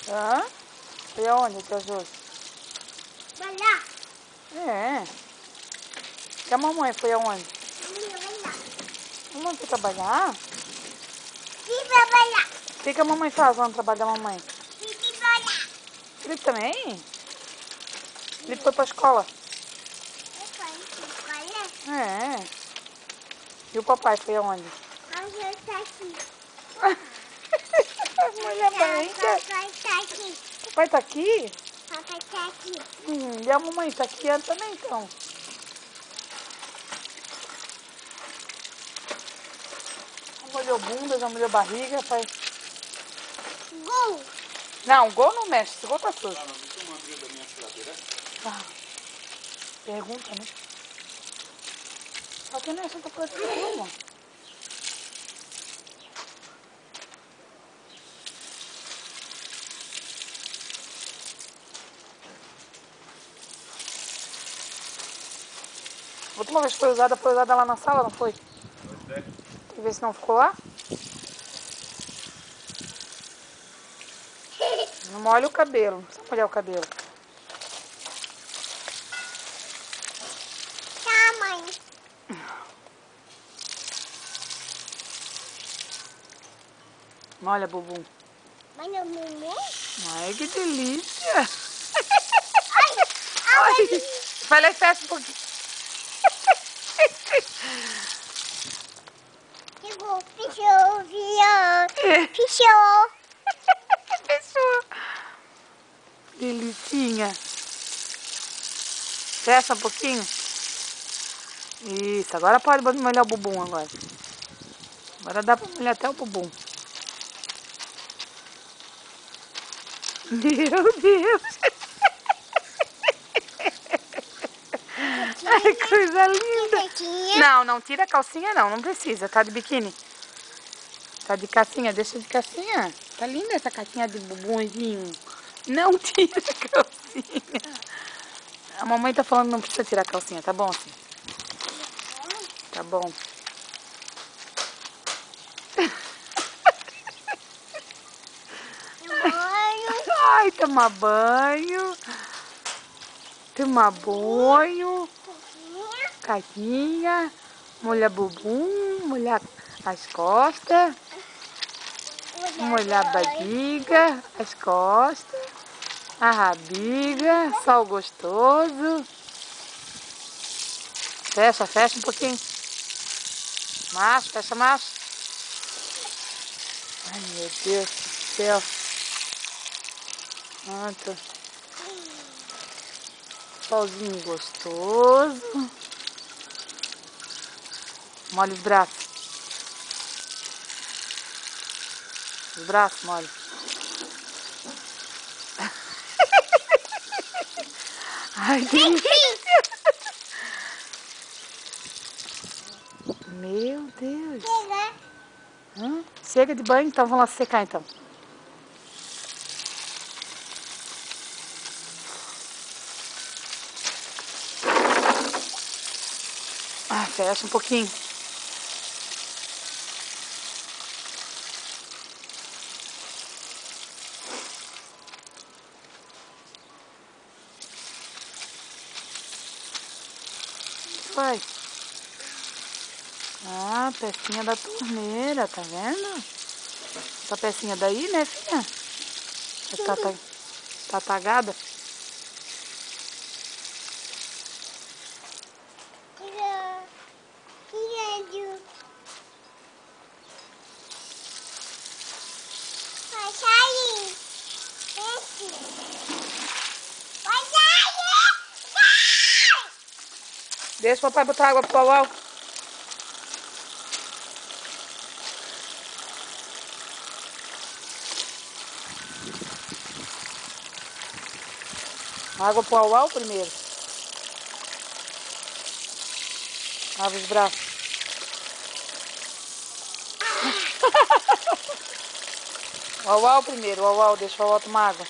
Hã? Foi aonde, tia Josi? Vai lá. É. E a mamãe foi aonde? Vai lá. A mamãe foi trabalhar? Sim, vai lá. O que a mamãe faz lá no trabalho da mamãe? Sim, vai lá. Felipe também? Felipe foi pra escola? É. E o papai foi aonde? Papai tá aqui. Mulher barriga. Papai tá aqui. Papai tá aqui? Papai tá aqui. E a mamãe tá aqui também, então? Já molhou bunda, já molhou barriga, pai. Gol. Não, gol não mexe, esse gol tá sujo. Ah, não, deixa eu manter da minha geladeira. Ah, pergunta, né? Só que não é essa coisa de como? A última vez que foi usada lá na sala, não foi? Pois é. Quer ver se não ficou lá? Não molha o cabelo, não precisa molhar o cabelo. Tá, mãe. Molha, bumbum. Mãe, não me. Ai, que delícia. Ai, Ai, vai lá e fecha um pouquinho. chegou. Fechou, viu? Fechou. Fechou. Delicinha. Fecha um pouquinho. Isso, agora pode molhar o bumbum agora. Agora dá pra molhar até o bumbum. Meu Deus. Ai, coisa linda. Não, não tira a calcinha não, não precisa. Tá de biquíni. Tá de calcinha, deixa de calcinha. Tá linda essa calcinha de bumbumzinho. Não tira a calcinha. A mamãe tá falando que não precisa tirar a calcinha, tá bom assim? Tá bom. Ai, tomar banho. Tomar banho. Caquinha. Molhar bumbum. Molhar as costas. Molhar a barriga. As costas. A rabiga. Sol gostoso. Fecha, fecha um pouquinho. Macho, fecha macho. Ai, meu Deus do céu. Pronto. Solzinho gostoso. Molha os braços. Os braços, molha. Ai, delícia. Meu Deus. Hã? Chega de banho, então vamos lá secar então. Ah, fecha um pouquinho. Vai. Ah, pecinha da torneira, tá vendo? Essa pecinha daí, né, filha? Tá tagada? Vai sair. Vai sair. Deixa o papai botar água pro Uau. Água pro Uau primeiro. Abre os braços. Uau primeiro, Uau, deixa o Uau tomar água.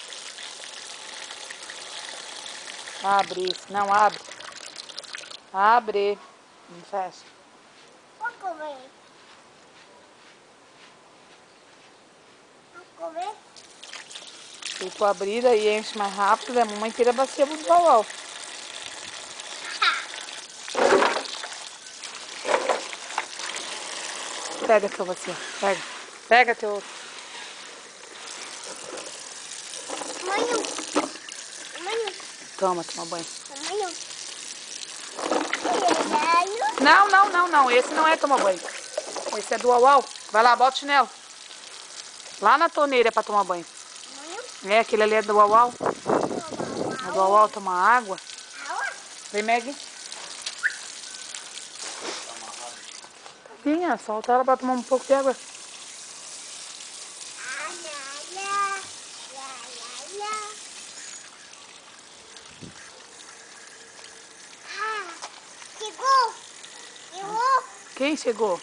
Abre isso, não, abre. Abre. Não fecha. Vou comer. Vou comer. Se tu abrir aí enche mais rápido, a mamãe tira a bacia do uau. Pega tua bacia, pega. Pega teu... Toma banho. Não. Esse não é tomar banho. Esse é do uau. Vai lá, bota o chinelo. Lá na torneira pra tomar banho. É, aquele ali é do uau. É do uau tomar água. Vem, Meg. Tadinha, solta ela pra tomar um pouco de água. Quem chegou?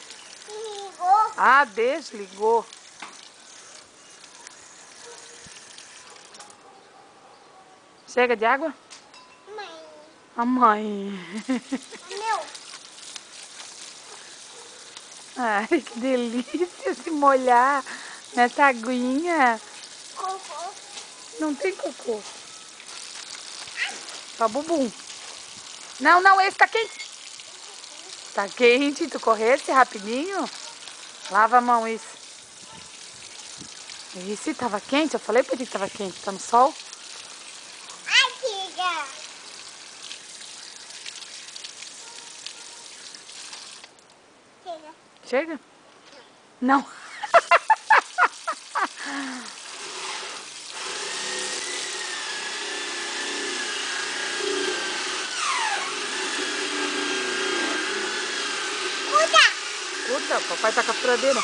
Ah, desligou. Chega de água? Mãe. A mãe. Meu. Ai, que delícia se molhar nessa aguinha. Cocô. Não tem cocô. Tá bumbum. Não, esse tá quente. Tá quente, tu corresse rapidinho. Lava a mão, isso. Esse tava quente, eu falei pra ti que tava quente, tá no sol. Ai, filha. Chega? Não. Puta, papai tá com a furadeira.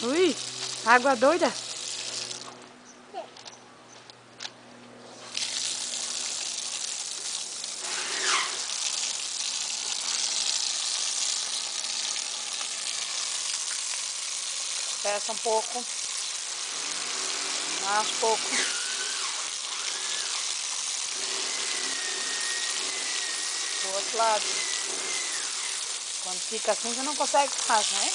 Ui, água doida. Peça um pouco. Mais um pouco. Do outro lado. Quando fica assim, você não consegue mais, né?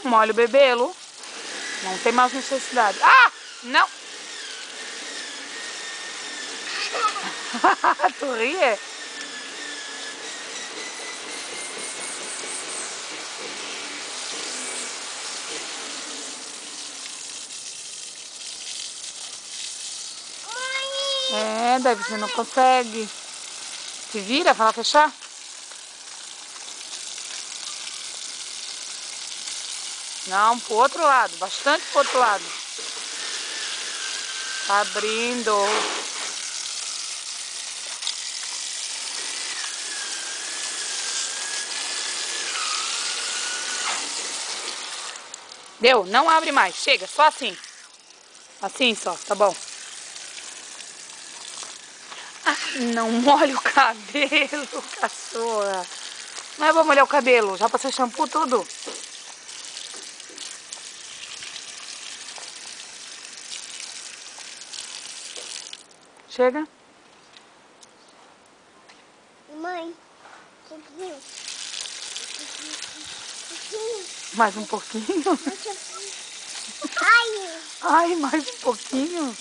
Molha o bebelo. Não tem mais necessidade. Ah! Não! Tu ri? É, Davi, você não consegue. Se vira pra ela fechar? Não, pro outro lado. Bastante pro outro lado. Tá abrindo. Deu, não abre mais. Chega, só assim. Assim só, tá bom. Ai, não molha o cabelo, cachorra. Não é bom molhar o cabelo, já passei shampoo tudo. Chega. Mãe. Mais um pouquinho. Ai. Ai, mais um pouquinho.